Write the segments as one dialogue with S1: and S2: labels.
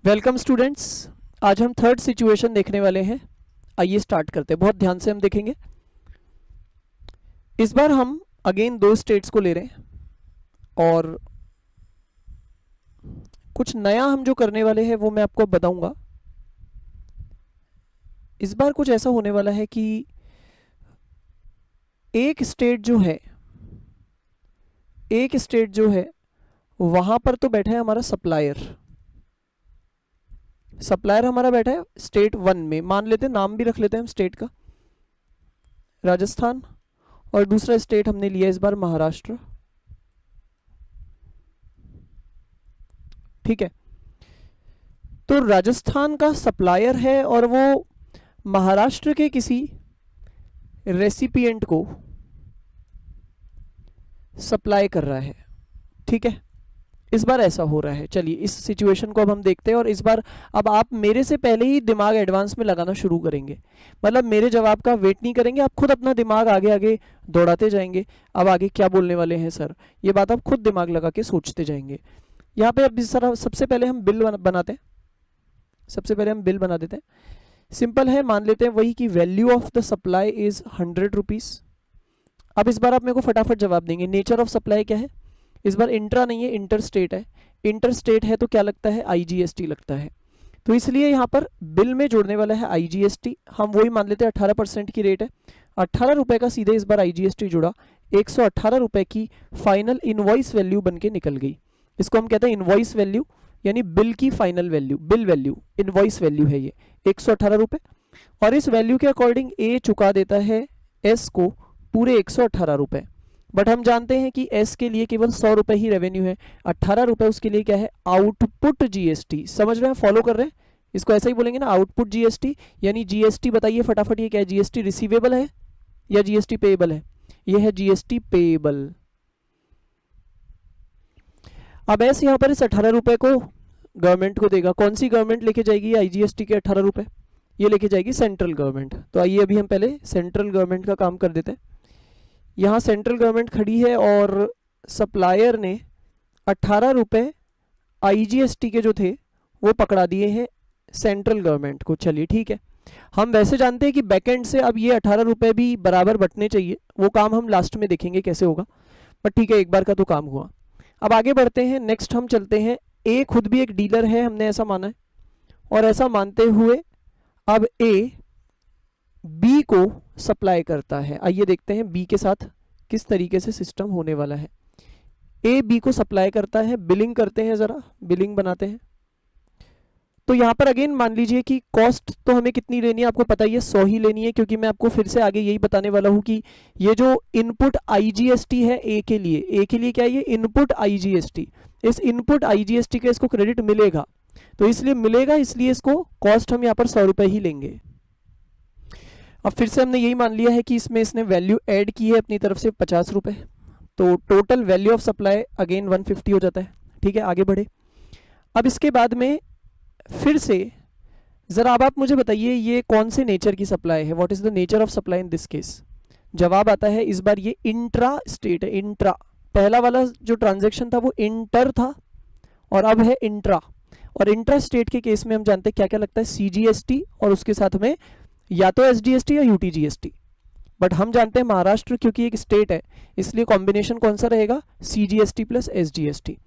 S1: Welcome students. आज हम third situation देखने वाले हैं। आइए स्टार्ट करते हैं। बहुत ध्यान से हम देखेंगे। इस बार हम अगेन दो स्टेट्स को ले रहे हैं और कुछ नया हम जो करने वाले हैं वो मैं आपको बताऊंगा। इस बार कुछ ऐसा होने वाला है कि एक स्टेट जो है वहां पर तो बैठा है हमारा सप्लायर हमारा बैठा है स्टेट 1 में। मान लेते हैं, नाम भी रख लेते हैं हम स्टेट का, राजस्थान। और दूसरा स्टेट हमने लिया इस बार महाराष्ट्र। ठीक है, तो राजस्थान का सप्लायर है और वो महाराष्ट्र के किसी रेसिपिएंट को सप्लाई कर रहा है। ठीक है, इस बार ऐसा हो रहा है। चलिए इस सिचुएशन को अब हम देखते हैं और इस बार अब आप मेरे से पहले ही दिमाग एडवांस में लगाना शुरू करेंगे। मतलब मेरे जवाब का वेट नहीं करेंगे, आप खुद अपना दिमाग आगे आगे दौड़ाते जाएंगे। अब आगे क्या बोलने वाले हैं सर, ये बात आप खुद दिमाग लगा के सोचते जाएंगे। यहाँ पे अब इस तरह सबसे पहले हम बिल बनाते हैं। सबसे पहले हम बिल बना देते हैं। सिंपल है, मान लेते हैं वही कि value of the supply is 100 rupees. अब इस बार आप मेरे को फटाफट जवाब देंगे। नेचर ऑफ सप्लाई क्या है? इस बार इंट्रा नहीं है, इंटर स्टेट है। इंटर स्टेट है तो क्या लगता है? आईजीएसटी लगता है। तो इसलिए यहाँ पर बिल में जोड़ने वाला है आईजीएसटी। हम वही मान लेते हैं 18% की रेट है। 18 रुपये का सीधे इस बार आईजीएसटी जुड़ा। 118 रुपये की फाइनल इनवॉइस वैल्यू बन के निकल गई। इसको हम कहते हैं इनवॉइस वैल्यू, यानी बिल की final value, bill value, invoice value है ये 118 रुपये। और इस वैल्यू के अकॉर्डिंग ए चुका देता है एस को पूरे 118 रुपये। बट हम जानते हैं कि एस के लिए केवल 100 रुपये ही रेवेन्यू है। 18 रुपये उसके लिए क्या है? Output GST. समझ रहे हैं, फॉलो कर रहे हैं? इसको ऐसा ही बोलेंगे ना, आउटपुट जीएसटी। यानी जीएसटी बताइए फटाफट, ये क्या है? जीएसटी रिसीवेबल है या जीएसटी पेएबल है? ये है जीएसटी पेएबल। अब एस यहाँ पर इस 18 रुपये को गवर्नमेंट को देगा। कौन सी गवर्नमेंट लेके जाएगी आईजीएसटी के 18 रुपये? ये लेके जाएगी सेंट्रल गवर्नमेंट। तो आइए अभी हम पहले सेंट्रल गवर्नमेंट का काम कर देते हैं। यहाँ सेंट्रल गवर्नमेंट खड़ी है और सप्लायर ने 18 रुपये आईजीएसटी के जो थे वो पकड़ा दिए हैं सेंट्रल गवर्नमेंट को। चलिए ठीक है, हम वैसे जानते हैं कि बैकएंड से अब ये 18 रुपये भी बराबर बंटने चाहिए। वो काम हम लास्ट में देखेंगे कैसे होगा, पर ठीक है, एक बार का तो काम हुआ। अब आगे बढ़ते हैं। नेक्स्ट हम चलते हैं, ए खुद भी एक डीलर है, हमने ऐसा माना है। और ऐसा मानते हुए अब ए बी को सप्लाई करता है। आइए देखते हैं बी के साथ किस तरीके से सिस्टम होने वाला है। ए बी को सप्लाई करता है, बिलिंग करते हैं, जरा बिलिंग बनाते हैं। तो यहाँ पर अगेन मान लीजिए कि कॉस्ट तो हमें कितनी लेनी है, आपको पता ही है 100 ही लेनी है, क्योंकि मैं आपको फिर से आगे यही बताने वाला हूँ कि ये जो इनपुट आईजीएसटी है ए के लिए क्या है? ये इनपुट आईजीएसटी। इस इनपुट आईजीएसटी का इसको क्रेडिट मिलेगा, तो इसलिए मिलेगा, इसलिए इसको कॉस्ट हम यहाँ पर 100 रुपये ही लेंगे। अब फिर से हमने यही मान लिया है कि इसमें इसने वैल्यू ऐड की है अपनी तरफ से 50 रुपये। तो total value of supply again 150 हो जाता है। ठीक है, आगे बढ़े। अब इसके बाद में फिर से ज़रा अब आप मुझे बताइए ये कौन से नेचर की सप्लाई है? What is the nature of supply in this case? जवाब आता है इस बार ये इंट्रा स्टेट है। इंट्रा, पहला वाला जो ट्रांजेक्शन था वो इंटर था और अब है इंट्रा। और इंट्रा स्टेट के केस में हम जानते हैं क्या क्या लगता है? सीजीएसटी और उसके साथ में या तो एसजीएसटी या यूटीजीएसटी। बट हम जानते हैं महाराष्ट्र क्योंकि एक स्टेट है, इसलिए कॉम्बिनेशन कौन सा रहेगा? CGST plus SGST.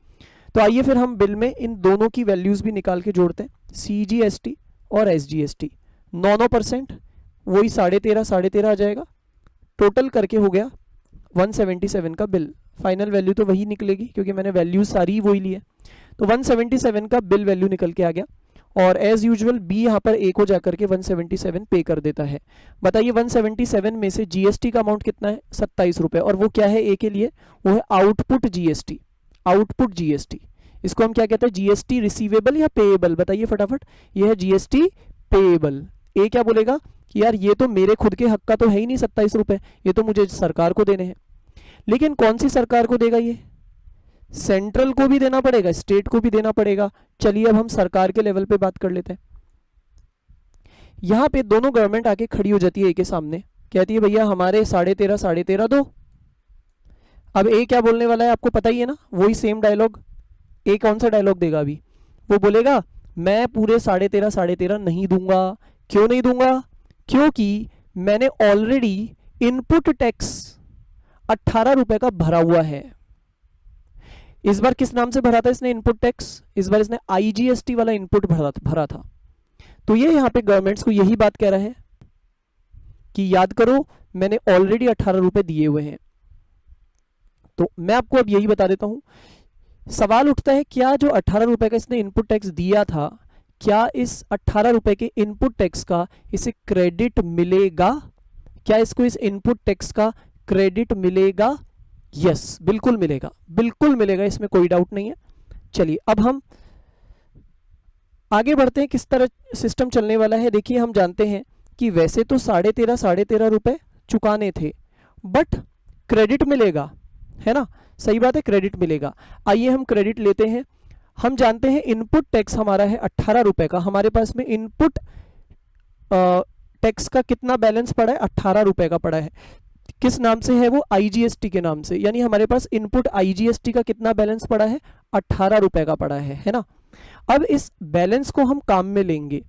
S1: तो आइए फिर हम बिल में इन दोनों की वैल्यूज भी निकाल के जोड़ते हैं, सीजीएसटी और एसजीएसटी। 9% वही 13.5 आ जाएगा। टोटल करके हो गया 177 का बिल। फाइनल वैल्यू तो वही निकलेगी क्योंकि मैंने वैल्यूज सारी वही ली है। तो 177 का बिल वैल्यू निकल के आ गया। और एज यूजुअल बी यहाँ पर ए को जाकर के 177 पे कर देता है। बताइए 177 में से जीएसटी का अमाउंट कितना है? 27 रुपये। और वो क्या है ए के लिए? वो है आउटपुट जीएसटी। आउटपुट जीएसटी, इसको हम क्या कहते हैं? जीएसटी रिसीवेबल या पेएबल? बताइए फटाफट। ये है जीएसटी पेएबल। ए क्या बोलेगा कि यार ये तो मेरे खुद के हक का तो है ही नहीं 27 रुपये, ये तो मुझे सरकार को देने हैं। लेकिन कौन सी सरकार को देगा? ये सेंट्रल को भी देना पड़ेगा, स्टेट को भी देना पड़ेगा। चलिए अब हम सरकार के लेवल पे बात कर लेते हैं। यहां पे दोनों गवर्नमेंट आके खड़ी हो जाती है ए के सामने, कहती है भैया हमारे 13.5 दो। अब ए क्या बोलने वाला है आपको पता ही है ना, वही सेम डायलॉग। ए कौन सा डायलॉग देगा? अभी वो बोलेगा मैं पूरे 13.5 नहीं दूंगा। क्यों नहीं दूंगा? क्योंकि मैंने ऑलरेडी इनपुट टैक्स 18 रुपए का भरा हुआ है। इस बार किस नाम से भरा था इसने इनपुट टैक्स? इस बार इसने आईजीएसटी वाला इनपुट भरा था। तो ये यहां पे गवर्नमेंट्स को यही बात कह रहा है कि याद करो मैंने ऑलरेडी 18 रुपए दिए हुए हैं। तो मैं आपको अब यही बता देता हूं। सवाल उठता है क्या जो 18 रुपए का इसने इनपुट टैक्स दिया था, क्या इस 18 रुपए के इनपुट टैक्स का इसे क्रेडिट मिलेगा? क्या इसको इस इनपुट टैक्स का क्रेडिट मिलेगा? यस, बिल्कुल मिलेगा, बिल्कुल मिलेगा, इसमें कोई डाउट नहीं है। चलिए अब हम आगे बढ़ते हैं। किस तरह सिस्टम चलने वाला है देखिए, हम जानते हैं कि वैसे तो 13.5 रुपए चुकाने थे, बट क्रेडिट मिलेगा, है ना? सही बात है, क्रेडिट मिलेगा। आइए हम क्रेडिट लेते हैं। हम जानते हैं इनपुट टैक्स हमारा है 18 रुपए का। हमारे पास में इनपुट टैक्स का कितना बैलेंस पड़ा है? 18 रुपए का पड़ा है। किस नाम से है वो? आईजीएसटी के नाम से। यानी हमारे पास इनपुट आईजीएसटी का कितना बैलेंस पड़ा है? 18 रुपए का पड़ा है ना? अब इस बैलेंस को हम काम में लेंगे,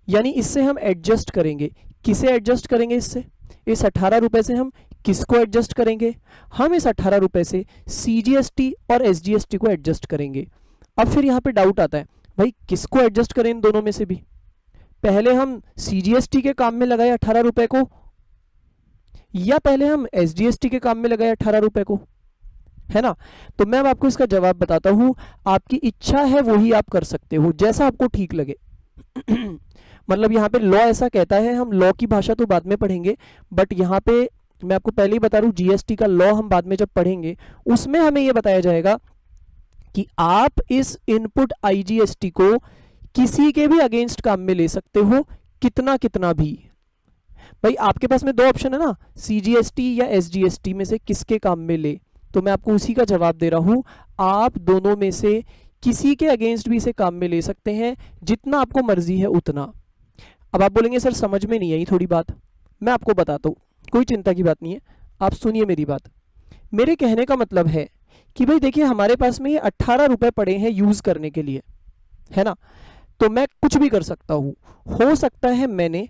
S1: यानी इससे हम एडजस्ट करेंगे। किसे एडजस्ट करेंगे? इससे, इस 18 रुपए से हम किसको एडजस्ट करेंगे? हम इस 18 रुपए से सीजीएसटी और एसजीएसटी को एडजस्ट करेंगे। अब फिर यहाँ पे डाउट आता है, भाई किसको एडजस्ट करें इन दोनों में से भी? पहले हम सीजीएसटी के काम में लगाए 18 रुपए को, या पहले हम एसजीएसटी के काम में लगाए 18 रुपए को, है ना? तो मैं अब आपको इसका जवाब बताता हूं। आपकी इच्छा है वही आप कर सकते हो, जैसा आपको ठीक लगे। मतलब यहाँ पे लॉ ऐसा कहता है, हम लॉ की भाषा तो बाद में पढ़ेंगे, बट यहाँ पे मैं आपको पहले ही बता रहा हूँ, जीएसटी का लॉ हम बाद में जब पढ़ेंगे उसमें हमें यह बताया जाएगा कि आप इस इनपुट आईजीएसटी को किसी के भी अगेंस्ट काम में ले सकते हो, कितना कितना भी। भाई आपके पास में दो ऑप्शन है ना, सीजीएसटी या एसजीएसटी में से किसके काम में ले, तो मैं आपको उसी का जवाब दे रहा हूं। आप दोनों में से किसी के अगेंस्ट भी इसे काम में ले सकते हैं, जितना आपको मर्जी है उतना। अब आप बोलेंगे सर समझ में नहीं आई थोड़ी बात, मैं आपको बताता हूँ, कोई चिंता की बात नहीं है, आप सुनिए मेरी बात। मेरे कहने का मतलब है कि भाई देखिए हमारे पास में ये 18 रुपए पड़े हैं यूज करने के लिए, है ना? तो मैं कुछ भी कर सकता हूं। हो सकता है मैंने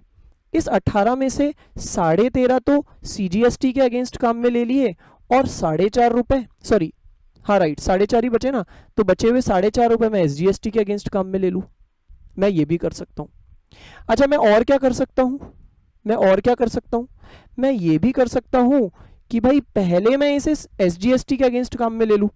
S1: इस 18 में से 13.5 तो सीजीएसटी के अगेंस्ट काम में ले लिए, और 4.5 रुपए, सॉरी हाँ राइट 4.5 ही बचे ना, तो बचे हुए 4.5 रुपए मैं एसजीएसटी के अगेंस्ट काम में ले लूं। मैं ये भी कर सकता हूं। अच्छा मैं और क्या कर सकता हूं? मैं ये भी कर सकता हूं कि भाई पहले मैं इसे एसजीएसटी के अगेंस्ट काम में ले लूं।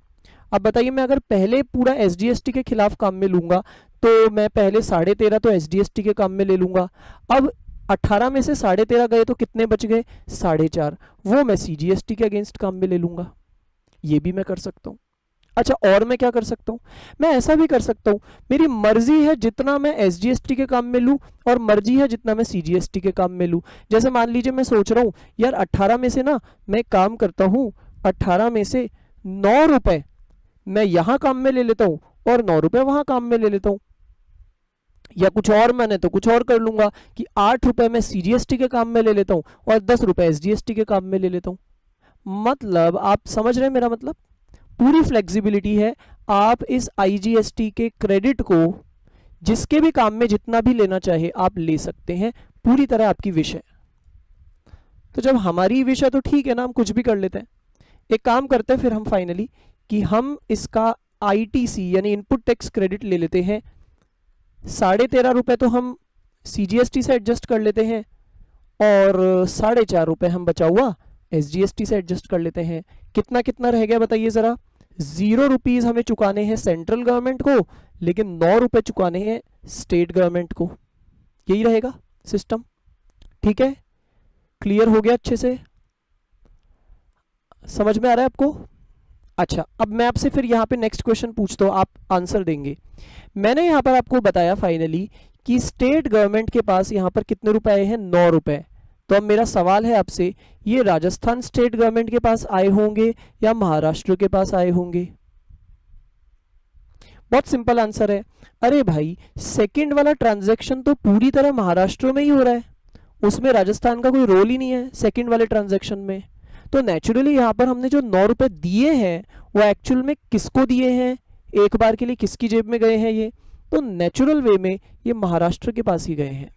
S1: अब बताइए, मैं अगर पहले पूरा एसजीएसटी के खिलाफ काम में लूंगा तो मैं पहले 13.5 तो एसजीएसटी के काम में ले लूंगा। अब 18 में से 13.5 गए तो कितने बच गए? 4.5, वो मैं सीजीएसटी के अगेंस्ट काम में ले लूंगा। ये भी मैं कर सकता हूं। अच्छा और मैं क्या कर सकता हूं? मैं ऐसा भी कर सकता हूं, मेरी मर्जी है जितना मैं एसजीएसटी के काम में लूं और मर्जी है जितना मैं सीजीएसटी के काम में लूं। जैसे मान लीजिए मैं सोच रहा हूं यार 18 में से ना मैं काम करता हूं, 18 में से 9 रुपए मैं यहां काम में ले लेता हूं और 9 रुपए वहां काम में ले लेता हूं, या कुछ और मैंने तो कुछ और कर लूंगा कि 8 रुपए मैं सीजीएसटी के काम में ले लेता हूं और 10 रुपए एसजीएसटी के काम में ले लेता हूं। मतलब आप समझ रहे हैं मेरा मतलब? पूरी फ्लेक्सिबिलिटी है। आप इस आईजीएसटी के क्रेडिट को जिसके भी काम में जितना भी लेना चाहे आप ले सकते हैं, पूरी तरह आपकी विश है। तो जब हमारी विश है तो ठीक है ना, हम कुछ भी कर लेते हैं। एक काम करते हैं फिर हम फाइनली कि हम इसका आईटीसी यानी इनपुट टैक्स क्रेडिट ले लेते हैं। 13.5 रुपए तो हम सीजीएसटी से एडजस्ट कर लेते हैं और 4.5 रुपए हम बचा हुआ एसजीएसटी से एडजस्ट कर लेते हैं। कितना कितना रह गया बताइए जरा? 0 रुपीज हमें चुकाने हैं सेंट्रल गवर्नमेंट को, लेकिन 9 रुपए चुकाने हैं स्टेट गवर्नमेंट को। यही रहेगा सिस्टम। ठीक है, क्लियर हो गया? अच्छे से समझ में आ रहा है आपको? अच्छा अब मैं आपसे फिर यहाँ पे नेक्स्ट क्वेश्चन पूछता हूँ, आप आंसर देंगे। मैंने यहाँ पर आपको बताया फाइनली कि स्टेट गवर्नमेंट के पास यहाँ पर कितने रुपए आए हैं? 9 रुपए। तो अब मेरा सवाल है आपसे, ये राजस्थान स्टेट गवर्नमेंट के पास आए होंगे या महाराष्ट्र के पास आए होंगे? बहुत सिंपल आंसर है। अरे भाई सेकंड वाला ट्रांजैक्शन तो पूरी तरह महाराष्ट्र में ही हो रहा है, उसमें राजस्थान का कोई रोल ही नहीं है सेकंड वाले ट्रांजैक्शन में। तो नेचुरली यहाँ पर हमने जो 9 रुपए दिए हैं वो एक्चुअल में किसको दिए हैं? एक बार के लिए किसकी जेब में गए हैं ये? तो नेचुरल वे में ये महाराष्ट्र के पास ही गए हैं,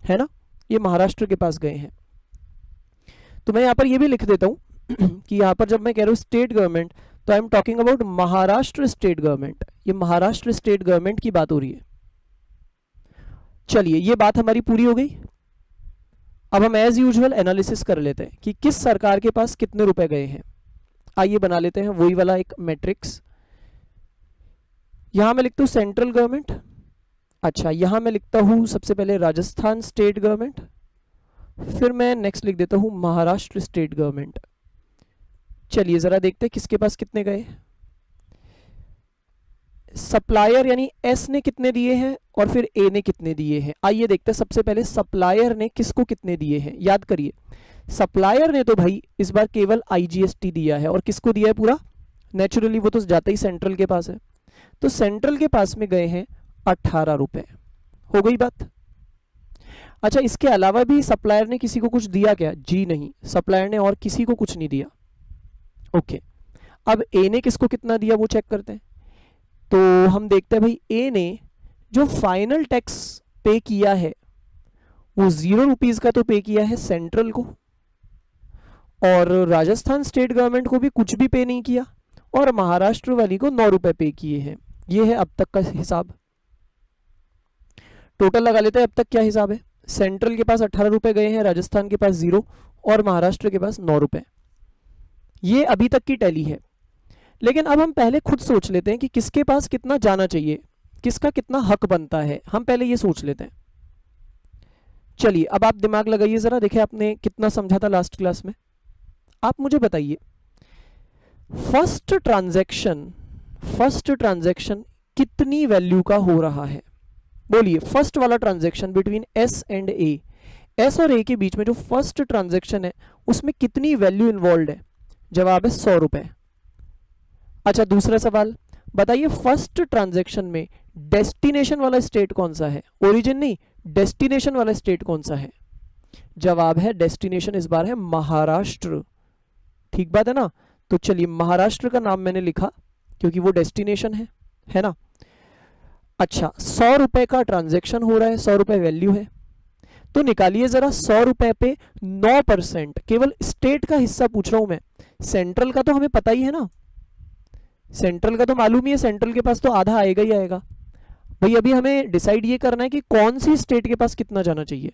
S1: है ना, ये महाराष्ट्र के पास गए हैं। तो मैं यहाँ पर ये भी लिख देता हूँ कि यहाँ पर जब मैं कह रहा हूँ स्टेट गवर्नमेंट, तो I am talking about Maharashtra state government, ये महाराष्ट्र स्टेट गवर्नमेंट की बात हो रही है। चलिए ये बात हमारी पूरी हो गई। अब हम एज यूजुअल एनालिसिस कर लेते हैं कि किस सरकार के पास कितने रुपए गए हैं। आइए बना लेते हैं वही वाला एक मैट्रिक्स। यहां मैं लिखता हूं सेंट्रल गवर्नमेंट, अच्छा यहां मैं लिखता हूं सबसे पहले राजस्थान स्टेट गवर्नमेंट, फिर मैं नेक्स्ट लिख देता हूं महाराष्ट्र स्टेट गवर्नमेंट। चलिए जरा देखते हैं किसके पास कितने गए। सप्लायर यानी एस ने कितने दिए हैं और फिर ए ने कितने दिए हैं। आइए देखते हैं सबसे पहले सप्लायर ने किसको कितने दिए हैं। याद करिए सप्लायर ने तो भाई इस बार केवल आईजीएसटी दिया है, और किसको दिया है पूरा, नेचुरली वो तो जाता ही सेंट्रल के पास है, तो सेंट्रल के पास में गए हैं 18 रुपए। हो गई बात। अच्छा इसके अलावा भी सप्लायर ने किसी को कुछ दिया क्या, जी नहीं, सप्लायर ने और किसी को कुछ नहीं दिया। ओके अब ए ने किसको कितना दिया वो चेक करते हैं। तो हम देखते हैं भाई ए ने जो फाइनल टैक्स पे किया है वो 0 रुपीज का तो पे किया है सेंट्रल को, और राजस्थान स्टेट गवर्नमेंट को भी कुछ भी पे नहीं किया, और महाराष्ट्र वाली को 9 रुपए पे किए हैं। ये है अब तक का हिसाब। टोटल लगा लेते हैं अब तक क्या हिसाब है। सेंट्रल के पास 18 रुपए गए हैं, राजस्थान के पास 0 और महाराष्ट्र के पास 9 रुपए। ये अभी तक की टैली है। लेकिन अब हम पहले खुद सोच लेते हैं कि किसके पास कितना जाना चाहिए, किसका कितना हक बनता है, हम पहले ये सोच लेते हैं। चलिए अब आप दिमाग लगाइए जरा, देखिए आपने कितना समझा था लास्ट क्लास में। आप मुझे बताइए फर्स्ट ट्रांजैक्शन कितनी वैल्यू का हो रहा है। बोलिए फर्स्ट वाला transaction between S and A, S और ए के बीच में जो फर्स्ट ट्रांजैक्शन है उसमें कितनी वैल्यू इन्वॉल्व है। जवाब है 100 रुपए। अच्छा दूसरा सवाल बताइए फर्स्ट ट्रांजैक्शन में डेस्टिनेशन वाला स्टेट कौन सा है, ओरिजिन नहीं, डेस्टिनेशन वाला स्टेट कौन सा है। जवाब है डेस्टिनेशन इस बार है महाराष्ट्र। ठीक बात है ना। तो चलिए महाराष्ट्र का नाम मैंने लिखा क्योंकि वो डेस्टिनेशन है ना। अच्छा 100 रुपए का ट्रांजैक्शन हो रहा है, 100 रुपए वैल्यू है, तो निकालिए जरा 100 रुपए पे 9%, केवल स्टेट का हिस्सा पूछ रहा हूं मैं, सेंट्रल का तो हमें पता ही है ना, सेंट्रल का तो मालूम ही है, सेंट्रल के पास तो आधा आएगा ही आएगा। भाई अभी हमें डिसाइड ये करना है कि कौन सी स्टेट के पास कितना जाना चाहिए,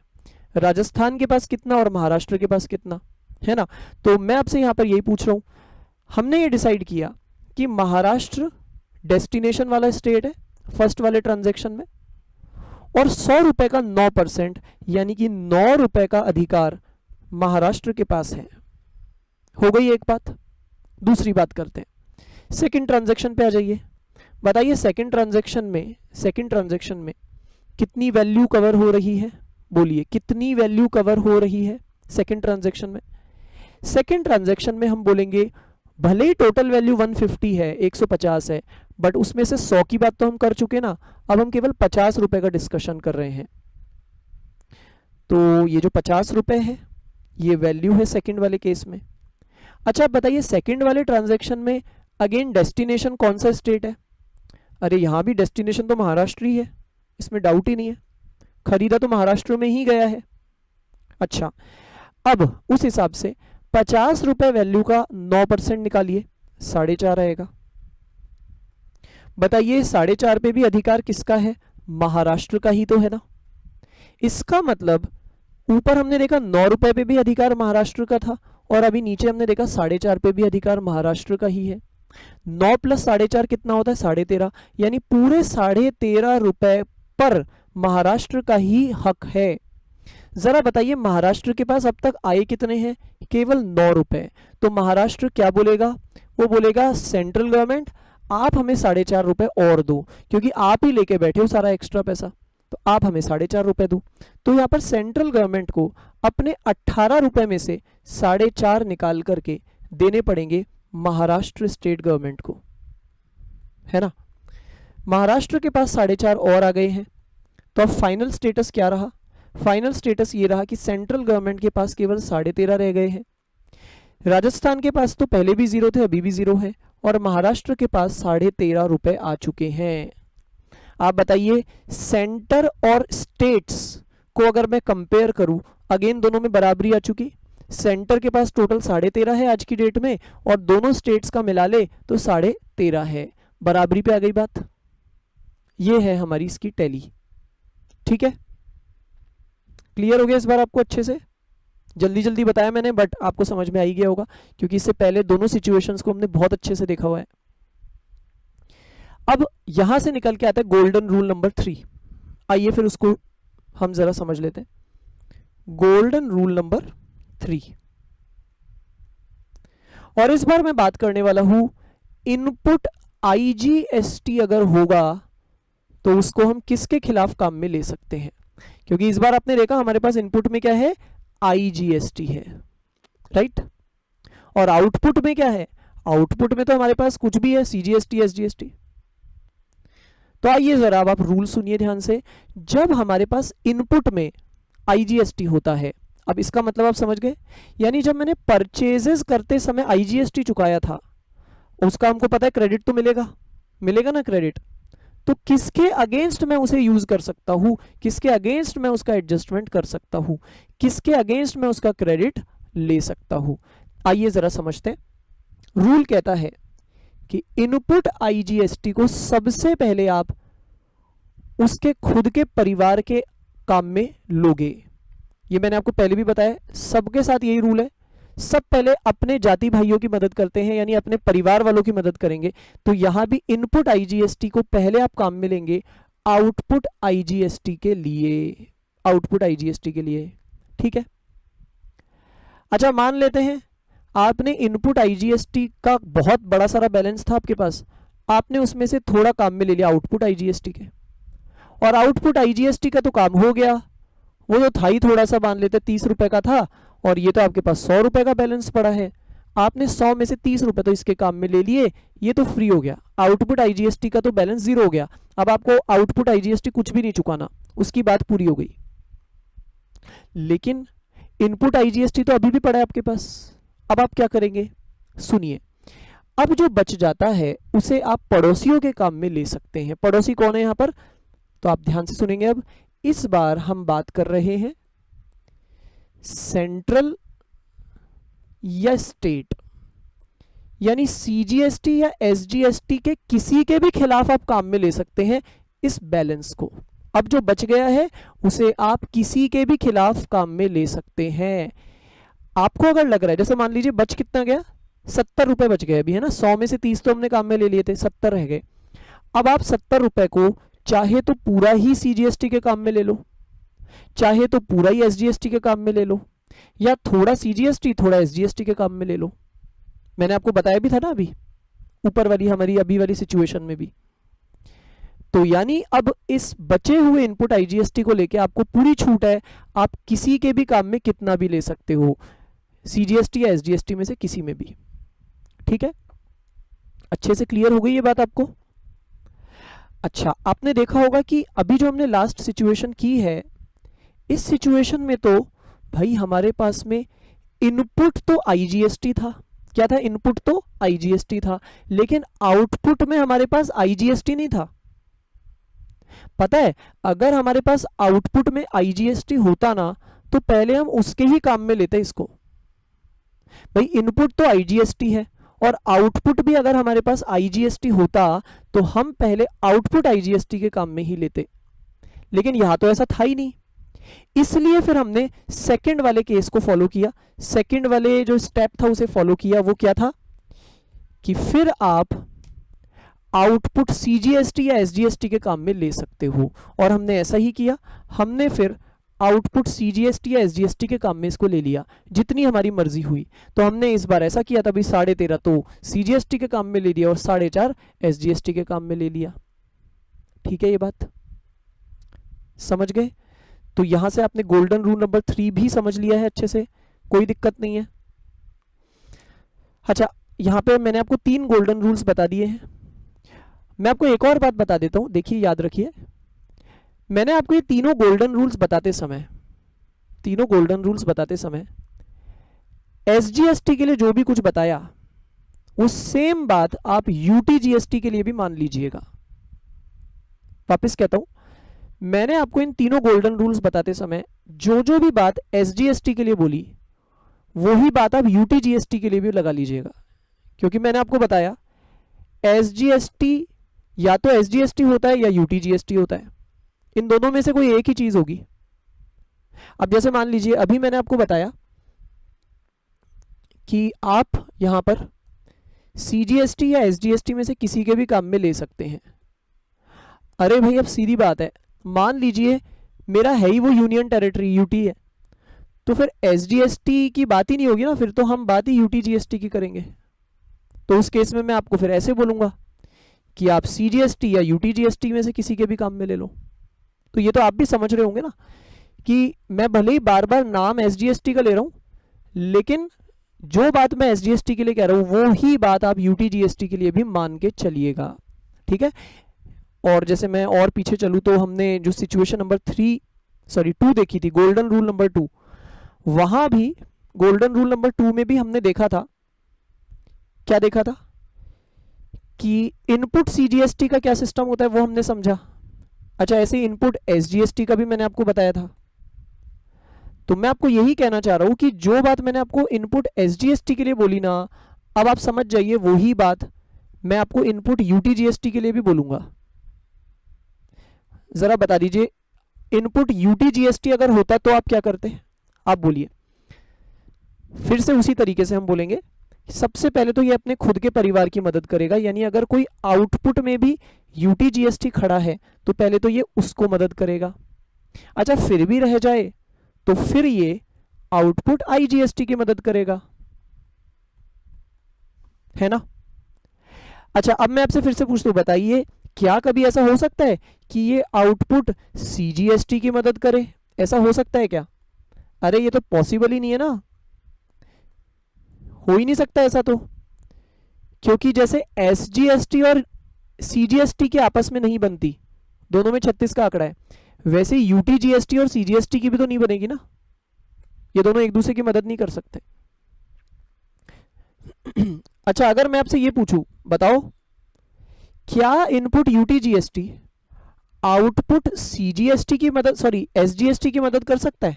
S1: राजस्थान के पास कितना और महाराष्ट्र के पास कितना, है ना। तो मैं आपसे यहां पर यही पूछ रहा हूं, हमने ये डिसाइड किया कि महाराष्ट्र डेस्टिनेशन वाला स्टेट है फर्स्ट वाले ट्रांजैक्शन में, और 100 रुपए का 9% यानी कि 9 रुपए का अधिकार महाराष्ट्र के पास है। हो गई एक बात। दूसरी बात करते हैं, सेकंड ट्रांजैक्शन पे आ जाइए। बताइए सेकंड ट्रांजैक्शन में कितनी वैल्यू कवर हो रही है। बोलिए कितनी वैल्यू कवर हो रही है सेकंड ट्रांजैक्शन में। सेकंड ट्रांजैक्शन में हम बोलेंगे भले ही टोटल वैल्यू 150 है, 150 है, बट उसमें से 100 की बात तो हम कर चुके ना, अब हम केवल 50 रुपए का डिस्कशन कर रहे हैं। तो ये जो 50 रुपए है ये वैल्यू है सेकंड वाले केस में। अच्छा आप बताइए सेकंड वाले ट्रांजैक्शन में अगेन डेस्टिनेशन कौन सा स्टेट है। अरे यहां भी डेस्टिनेशन तो महाराष्ट्र ही है, इसमें डाउट ही नहीं है, खरीदा तो महाराष्ट्र में ही गया है। अच्छा अब उस हिसाब से 50 रुपए वैल्यू का 9% निकालिए, 4.5 आएगा। बताइए 4.5 पे भी अधिकार किसका है, महाराष्ट्र का ही तो है ना। इसका मतलब ऊपर हमने देखा 9 रुपए पे भी अधिकार महाराष्ट्र का था, और अभी नीचे हमने देखा 4.5 पे भी अधिकार महाराष्ट्र का ही है। 9 + 4.5 कितना होता है, 13.5, यानी पूरे 13.5 रुपए पर महाराष्ट्र का ही हक है। जरा बताइए महाराष्ट्र के पास अब तक आए कितने हैं, केवल 9 रुपए। तो महाराष्ट्र क्या बोलेगा, वो बोलेगा सेंट्रल गवर्नमेंट आप हमें 4.5 रुपए और दो, क्योंकि आप ही लेके बैठे हो सारा एक्स्ट्रा पैसा, तो आप हमें 4.5 रुपए दो। तो यहाँ पर सेंट्रल गवर्नमेंट को अपने 18 रुपए में से 4.5 निकाल करके देने पड़ेंगे महाराष्ट्र स्टेट गवर्नमेंट को, है ना। महाराष्ट्र के पास 4.5 और आ गए हैं, तो अब फाइनल स्टेटस क्या रहा, फाइनल स्टेटस ये रहा कि सेंट्रल गवर्नमेंट के पास केवल 13.5 रह गए हैं। राजस्थान के पास तो पहले भी 0 थे, अभी भी 0 है, और महाराष्ट्र के पास 13.5 रुपए आ चुके हैं। आप बताइए सेंटर और स्टेट्स को अगर मैं कंपेयर करूं, अगेन दोनों में बराबरी आ चुकी। सेंटर के पास टोटल 13.5 है आज की डेट में, और दोनों स्टेट्स का मिला ले तो 13.5 है, बराबरी पे आ गई बात। ये है हमारी इसकी टैली। ठीक है, क्लियर हो गया इस बार आपको अच्छे से? जल्दी जल्दी बताया मैंने, बट आपको समझ में आ ही गया होगा, क्योंकि इससे पहले दोनों सिचुएशंस को हमने बहुत अच्छे से देखा हुआ है। अब यहां से निकल के आता है गोल्डन रूल नंबर 3। आइए फिर उसको हम जरा समझ लेते हैं। गोल्डन रूल नंबर 3, और इस बार मैं बात करने वाला हूं इनपुट आईजीएसटी अगर होगा तो उसको हम किसके खिलाफ काम में ले सकते हैं, क्योंकि इस बार आपने देखा हमारे पास इनपुट में क्या है, आईजीएसटी है, राइट, और आउटपुट में क्या है, आउटपुट में तो हमारे पास कुछ भी है, सीजीएसटी, एसजीएसटी। तो आइए जरा अब आप रूल सुनिए ध्यान से। जब हमारे पास इनपुट में आईजीएसटी होता है, अब इसका मतलब आप समझ गए, यानी जब मैंने परचेजेस करते समय आईजीएसटी चुकाया था, उसका हमको पता है क्रेडिट तो मिलेगा, मिलेगा ना क्रेडिट, तो किसके अगेंस्ट मैं उसे यूज कर सकता हूं, किसके अगेंस्ट मैं उसका एडजस्टमेंट कर सकता हूं, किसके अगेंस्ट मैं उसका क्रेडिट ले सकता हूं। आइए जरा समझते हैं। रूल कहता है कि इनपुट आईजीएसटी को सबसे पहले आप उसके खुद के परिवार के काम में लोगे। ये मैंने आपको पहले भी बताया, सबके साथ यही रूल है, सब पहले अपने जाति भाइयों की मदद करते हैं, यानी अपने परिवार वालों की मदद करेंगे। तो यहां भी इनपुट आईजीएसटी को पहले आप काम में लेंगे आउटपुट आईजीएसटी के लिए, आउटपुट आईजीएसटी के लिए। ठीक है, अच्छा मान लेते हैं आपने इनपुट आईजीएसटी का बहुत बड़ा सारा बैलेंस था आपके पास, आपने उसमें से थोड़ा काम में ले लिया आउटपुट आईजीएसटी के, और आउटपुट आईजीएसटी का तो काम हो गया, वो तो था ही थोड़ा सा, मान लेते 30 रुपए का था, और ये तो आपके पास 100 रुपए का बैलेंस पड़ा है, आपने 100 में से 30 रुपए तो इसके काम में ले लिए, ये तो फ्री हो गया। आउटपुट आईजीएसटी का तो बैलेंस 0 हो गया, अब आपको आउटपुट आईजीएसटी कुछ भी नहीं चुकाना, उसकी बात पूरी हो गई। लेकिन इनपुट आईजीएसटी तो अभी भी पड़ा है आपके पास, अब आप क्या करेंगे, सुनिए। अब जो बच जाता है उसे आप पड़ोसियों के काम में ले सकते हैं। पड़ोसी कौन है यहां पर, तो आप ध्यान से सुनेंगे। अब इस बार हम बात कर रहे हैं सेंट्रल या स्टेट, यानी सीजीएसटी या एसजीएसटी के किसी के भी खिलाफ आप काम में ले सकते हैं इस बैलेंस को। अब जो बच गया है उसे आप किसी के भी खिलाफ काम में ले सकते हैं। आपको अगर लग रहा है, जैसे मान लीजिए बच कितना गया, 70 रुपए बच गए अभी, है ना, 100 में से 30 तो हमने काम में ले लिए थे, 70 रह गए। अब आप 70 रुपए को चाहे तो पूरा ही सीजीएसटी के काम में ले लो, चाहे तो पूरा ही एसजीएसटी के काम में ले लो, या थोड़ा सीजीएसटी थोड़ा एसजीएसटी के काम में ले लो। मैंने आपको बताया भी था ना अभी ऊपर वाली हमारी अभी वाली सिचुएशन में भी। तो यानी अब इस बचे हुए इनपुट आईजीएसटी को लेके आपको पूरी छूट है, आप किसी के भी काम में कितना भी ले सकते हो, सीजीएसटी या एसजीएसटी में से किसी में भी। ठीक है, अच्छे से क्लियर हो गई ये बात आपको? अच्छा, आपने देखा होगा कि अभी जो हमने लास्ट सिचुएशन की है, इस सिचुएशन में तो भाई हमारे पास में इनपुट तो आईजीएसटी था, क्या था, इनपुट तो आईजीएसटी था, लेकिन आउटपुट में हमारे पास आईजीएसटी नहीं था। पता है, अगर हमारे पास आउटपुट में आईजीएसटी होता ना तो पहले हम उसके ही काम में लेते इसको। भाई इनपुट तो आईजीएसटी है और आउटपुट भी अगर हमारे पास आईजीएसटी होता तो हम पहले आउटपुट आईजीएसटी के काम में ही लेते, लेकिन यहां तो ऐसा था ही नहीं। इसलिए फिर हमने सेकंड वाले केस को फॉलो किया, सेकंड वाले जो स्टेप था उसे फॉलो किया। वो क्या था कि फिर आप आउटपुट सीजीएसटी या एसजीएसटी के काम में ले सकते हो, और हमने ऐसा ही किया। हमने फिर आउटपुट सीजीएसटी या एसजीएसटी के काम में इसको ले लिया, जितनी हमारी मर्जी हुई। तो हमने इस बार ऐसा किया था भी 13.5 तो सीजीएसटी के काम में ले लिया और 4.5 एसजीएसटी के काम में ले लिया। ठीक है, ये बात समझ गए? तो यहां से आपने गोल्डन रूल नंबर 3 भी समझ लिया है अच्छे से, कोई दिक्कत नहीं है। अच्छा, यहां पे मैंने आपको 3 गोल्डन रूल्स बता दिए हैं। मैं आपको एक और बात बता देता हूं, देखिए याद रखिए। मैंने आपको ये तीनों गोल्डन रूल्स बताते समय एसजीएसटी के लिए जो भी कुछ बताया वो सेम बात आप यूटीजीएसटी के लिए भी मान लीजिएगा। वापस कहता हूं, मैंने आपको इन तीनों गोल्डन रूल्स बताते समय जो जो भी बात एसजीएसटी के लिए बोली वही बात आप यूटीजीएसटी के लिए भी लगा लीजिएगा, क्योंकि मैंने आपको बताया एसजीएसटी या तो एसजीएसटी होता है या यूटीजीएसटी होता है, इन दोनों में से कोई एक ही चीज होगी। अब जैसे मान लीजिए अभी मैंने आपको बताया कि आप यहां पर सीजीएसटी या एसजीएसटी में से किसी के भी काम में ले सकते हैं। अरे भाई अब सीधी बात है, मान लीजिए मेरा है ही वो यूनियन टेरिटरी यूटी है, तो फिर एसजीएसटी की बात ही नहीं होगी ना, फिर तो हम बात ही यूटीजीएसटी की करेंगे। तो उस केस में मैं आपको फिर ऐसे बोलूंगा कि आप सीजीएसटी या यूटीजीएसटी में से किसी के भी काम में ले लो। तो ये तो आप भी समझ रहे होंगे ना कि मैं भले ही बार बार नाम एसजीएसटी का ले रहा हूं, लेकिन जो बात मैं एसजीएसटी के लिए कह रहा हूं वो ही बात आप यूटीजीएसटी के लिए भी मान के चलिएगा, ठीक है। और जैसे मैं और पीछे चलूं तो हमने जो सिचुएशन नंबर 2 देखी थी, गोल्डन रूल नंबर 2, वहां भी गोल्डन रूल नंबर 2 में भी हमने देखा था, क्या देखा था कि इनपुट सीजीएसटी का क्या सिस्टम होता है वो हमने समझा। अच्छा, ऐसे इनपुट एसजीएसटी का भी मैंने आपको बताया था। तो मैं आपको यही कहना चाह रहा हूं कि जो बात मैंने आपको इनपुट एसजीएसटी के लिए बोली ना, अब आप समझ जाइए वही बात मैं आपको इनपुट यूटीजीएसटी के लिए भी बोलूंगा। जरा बता दीजिए, इनपुट यूटीजीएसटी अगर होता तो आप क्या करते, आप बोलिए। फिर से उसी तरीके से हम बोलेंगे, सबसे पहले तो ये अपने खुद के परिवार की मदद करेगा, यानी अगर कोई आउटपुट में भी यूटीजीएसटी खड़ा है तो पहले तो ये उसको मदद करेगा। अच्छा, फिर भी रह जाए तो फिर ये आउटपुट आईजीएसटी की मदद करेगा, है ना। अच्छा, अब मैं आपसे फिर से पूछता हूं, बताइए क्या कभी ऐसा हो सकता है कि ये आउटपुट सीजीएसटी की मदद करे? ऐसा हो सकता है क्या? अरे ये तो पॉसिबल ही नहीं है ना, हो ही नहीं सकता ऐसा तो, क्योंकि जैसे एसजीएसटी और सीजीएसटी के आपस में नहीं बनती, दोनों में 36 का आंकड़ा है, वैसे यूटीजीएसटी और सीजीएसटी की भी तो नहीं बनेगी ना, ये दोनों एक दूसरे की मदद नहीं कर सकते। अच्छा, अगर मैं आपसे ये पूछूं, बताओ क्या इनपुट यूटीजीएसटी आउटपुट सीजीएसटी की मदद, सॉरी एसजीएसटी की मदद कर सकता है?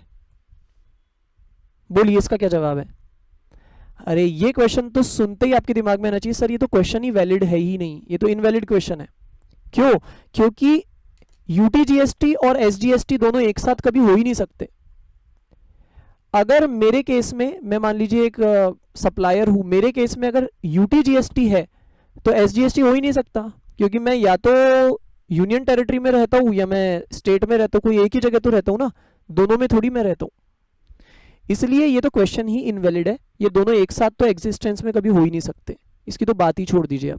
S1: बोलिए इसका क्या जवाब है। अरे ये क्वेश्चन तो सुनते ही आपके दिमाग में आना चाहिए, सर ये तो क्वेश्चन ही वैलिड है ही नहीं, ये तो इनवैलिड क्वेश्चन है। क्यों? क्योंकि यूटीजीएसटी और एसजीएसटी दोनों एक साथ कभी हो ही नहीं सकते। अगर मेरे केस में, मैं मान लीजिए एक सप्लायर हूं, मेरे केस में अगर यूटीजीएसटी है तो एसजीएसटी हो ही नहीं सकता, क्योंकि मैं या तो यूनियन टेरिटरी में रहता हूं या मैं स्टेट में रहता हूं, कोई एक ही जगह तो रहता हूं ना, दोनों में थोड़ी मैं रहता हूं। इसलिए ये तो क्वेश्चन ही इनवैलिड है, ये दोनों एक साथ तो एग्जिस्टेंस में कभी हो ही नहीं सकते, इसकी तो बात ही छोड़ दीजिए।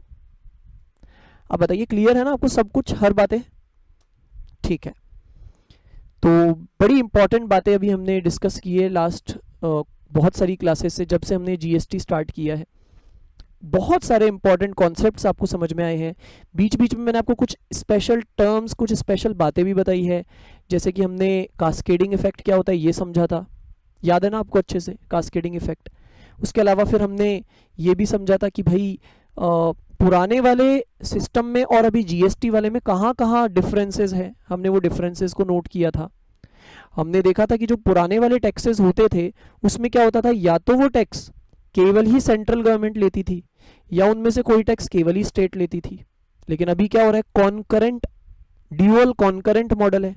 S1: अब बताइए क्लियर है ना आपको सब कुछ, हर बातें ठीक है। तो बड़ी इंपॉर्टेंट बातें अभी हमने डिस्कस की है लास्ट बहुत सारी क्लासेस से, जब से हमने जीएसटी स्टार्ट किया है। बहुत सारे इंपॉर्टेंट कॉन्सेप्ट्स आपको समझ में आए हैं। बीच बीच में मैंने आपको कुछ स्पेशल टर्म्स, कुछ स्पेशल बातें भी बताई है, जैसे कि हमने कास्केडिंग इफेक्ट क्या होता है ये समझा था, याद है ना आपको अच्छे से कास्केडिंग इफेक्ट। उसके अलावा फिर हमने ये भी समझा था कि भाई पुराने वाले सिस्टम में और अभी जीएसटी वाले में कहाँ कहाँ डिफरेंसेस हैं, हमने वो डिफरेंसेस को नोट किया था। हमने देखा था कि जो पुराने वाले टैक्सेस होते थे उसमें क्या होता था, या तो वो टैक्स केवल ही सेंट्रल गवर्नमेंट लेती थी या उनमें से कोई टैक्स केवल ही स्टेट लेती थी। लेकिन अभी क्या हो रहा है, कॉन्करेंट, ड्यूअल कॉन्करेंट मॉडल है,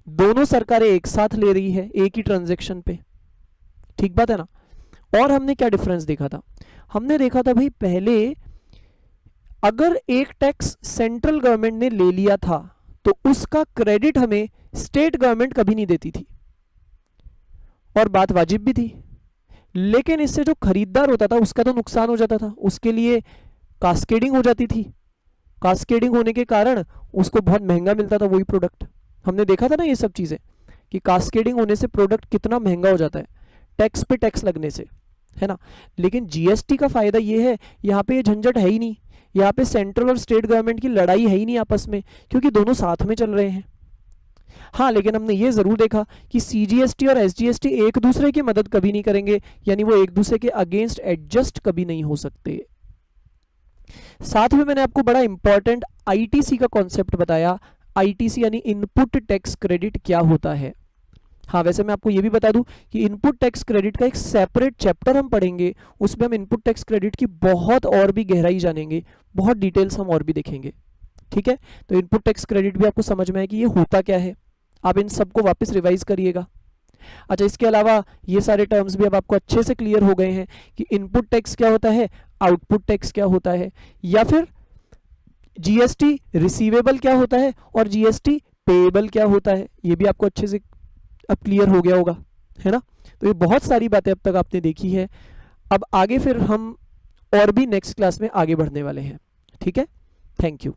S1: दोनों सरकारें एक साथ ले रही है एक ही ट्रांजैक्शन पे, ठीक बात है ना। और हमने क्या डिफरेंस देखा था, हमने देखा था भाई पहले अगर एक टैक्स सेंट्रल गवर्नमेंट ने ले लिया था तो उसका क्रेडिट हमें स्टेट गवर्नमेंट कभी नहीं देती थी, और बात वाजिब भी थी। लेकिन इससे जो खरीदार होता था उसका तो नुकसान हो जाता था, उसके लिए कास्केडिंग हो जाती थी, कास्केडिंग होने के कारण उसको बहुत महंगा मिलता था वही प्रोडक्ट। हमने देखा था ना ये सब चीजें कि कास्केडिंग होने से प्रोडक्ट कितना महंगा हो जाता है, टैक्स पे टैक्स लगने से, है ना। लेकिन जीएसटी का फायदा ये है, यहाँ पे ये झंझट है ही नहीं, यहाँ पे सेंट्रल और स्टेट गवर्नमेंट की लड़ाई है ही नहीं आपस में, क्योंकि दोनों साथ में चल रहे हैं। हाँ, लेकिन हमने ये जरूर देखा कि सीजीएसटी और एसजीएसटी एक दूसरे की मदद कभी नहीं करेंगे, यानी वो एक दूसरे के अगेंस्ट एडजस्ट कभी नहीं हो सकते। साथ में मैंने आपको बड़ा इंपॉर्टेंट आईटीसी का कॉन्सेप्ट बताया। आईटीसी यानी इनपुट टैक्स क्रेडिट क्या होता है। हाँ, वैसे मैं आपको ये भी बता दूं कि इनपुट टैक्स क्रेडिट का एक सेपरेट चैप्टर हम पढ़ेंगे, उसमें हम इनपुट टैक्स क्रेडिट की बहुत और भी गहराई जानेंगे, बहुत डिटेल्स हम और भी देखेंगे। ठीक है, तो इनपुट टैक्स क्रेडिट भी आपको समझ में आए कि ये होता क्या है। आप इन सबको वापस रिवाइज करिएगा। अच्छा, इसके अलावा ये सारे टर्म्स भी अब आपको अच्छे से क्लियर हो गए हैं कि इनपुट टैक्स क्या होता है, आउटपुट टैक्स क्या होता है, या फिर जीएसटी रिसीवेबल क्या होता है और जीएसटी पेएबल क्या होता है। ये भी आपको अच्छे से अब क्लियर हो गया होगा, है ना। तो ये बहुत सारी बातें अब तक आपने देखी है। अब आगे फिर हम और भी नेक्स्ट क्लास में आगे बढ़ने वाले हैं। ठीक है, थैंक यू।